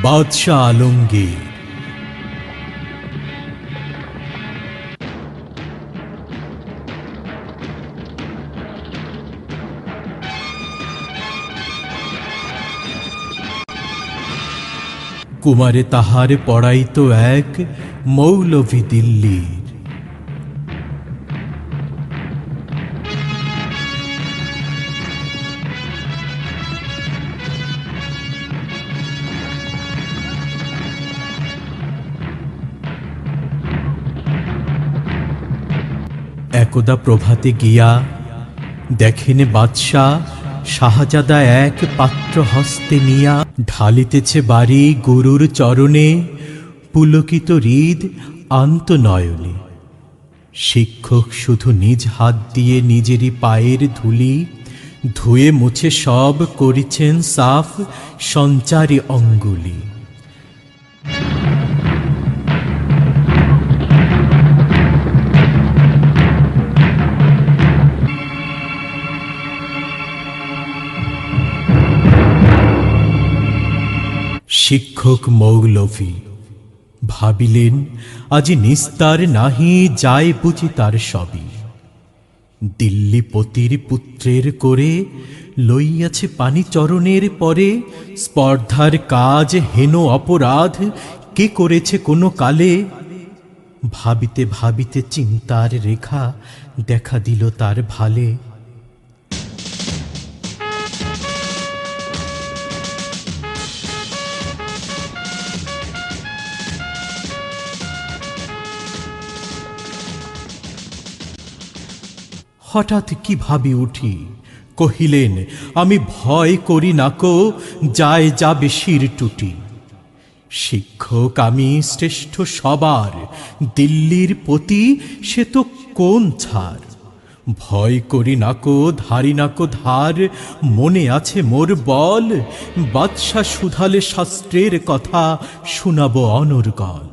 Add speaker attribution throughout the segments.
Speaker 1: বাদশাহ আলমগীর। কুমারে তাহারে পড়াইত এক মৌলভী দিল্লির। একদা প্রভাতে গিয়া দেখেন বাদশাহ শাহজাদা এক পাত্র হস্তে নিয়া ঢালিতেছে বাড়ি গুরুর চরণে পুলকিত হৃদ আন্ত নয়নে। শিক্ষক শুধু নিজ হাত দিয়ে নিজেরই পায়ের ধুলি ধুয়ে মুছে সব করিছেন সাফ সঞ্চারী অঙ্গুলি। শিক্ষক মৌলভী ভাবিলেন আজি নিস্তার নাহি যায় বুঝি তার সবই। দিল্লীপতির পুত্রের করে লইয়াছে পানি চরণের পরে। স্পর্ধার কাজ হেন অপরাধ কে করেছে কোনো কালে। ভাবিতে ভাবিতে চিন্তার রেখা দেখা দিল তার ভালে। হঠাৎ কি ভাবি উঠি কহিলেন আমি ভয় করি নাকো যায় যাবে শির টুটি। শিক্ষক আমি শ্রেষ্ঠ সবার দিল্লির পতি সে তো কোন ছাড়। ভয় করি নাকো ধারি নাকো ধার মনে আছে মোর বল। বাদশাহ শুধালে শাস্ত্রের কথা শোনাবো অনর্গল।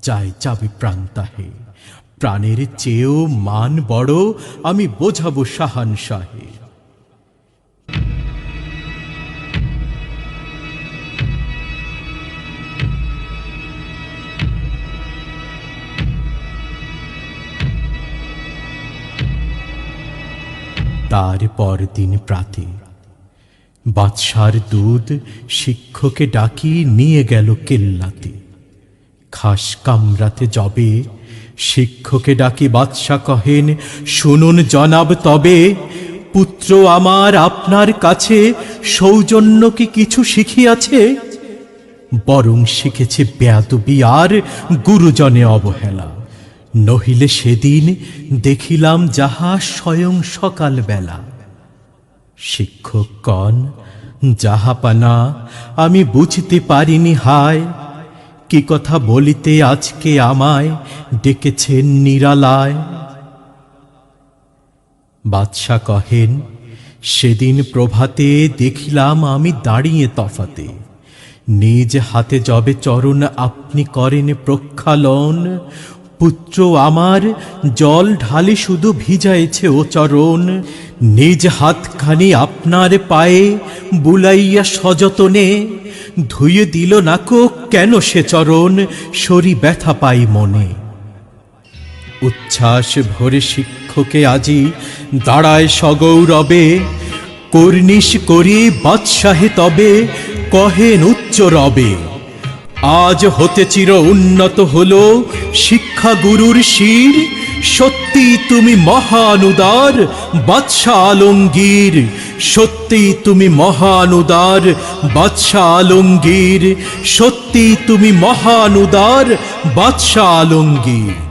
Speaker 1: যায় যাবে প্রাণ তাহে প্রাণের চেয়েও মান বড় আমি বোঝাবো শাহানশাহে। তার পরদিন প্রাতে বাদশার দুধ শিক্ষকে ডাকি নিয়ে গেল কেল্লাতে। খাস কামরাতে যবে শিক্ষকে ডাকি বাদশা কহেন শুনুন জনাব তবে। পুত্র আমার আপনার কাছে সৌজন্য কি কিছু শিখিয়াছে? বরং শিখেছে বেয়াদবি আর গুরুজনে অবহেলা। নহিলে সেদিন দেখিলাম যাহা স্বয়ং সকাল বেলা। শিক্ষক কন যাহাপানা আমি বুঝতে পারিনি হায়। কি কথা বলিতে আজকে আমায় ডেকেছেন নিরালায়। বাদশা কহেন সেদিন প্রভাতে দেখিলাম আমি দাঁড়িয়ে তফাতে। নিজ হাতে যবে চরণ আপনি করেন প্রক্ষালন। পুত্র আমার জল ঢালি শুধু ভিজাইছে ও চরণ। নিজ হাতখানি আপনার পায়ে বুলাইয়া সযতনে ধুয়ে দিল নাকো কেন সে চরণ শরী ব্যথা পাই মনে। উচ্ছ্বাস ভরে শিক্ষকে আজি দাঁড়ায় সগৌরবে। কর্নিশ করি বাদশাহে তবে কহেন উচ্চ রবে। আজ হতে চির উন্নত হলো শিক্ষা গুরুর শির। সত্যি তুমি মহানুদার বাদশাহ আলমগীর। সত্যি তুমি মহানুদার বাদশাহ আলমগীর। সত্যি তুমি মহানুদার বাদশাহ আলমগীর।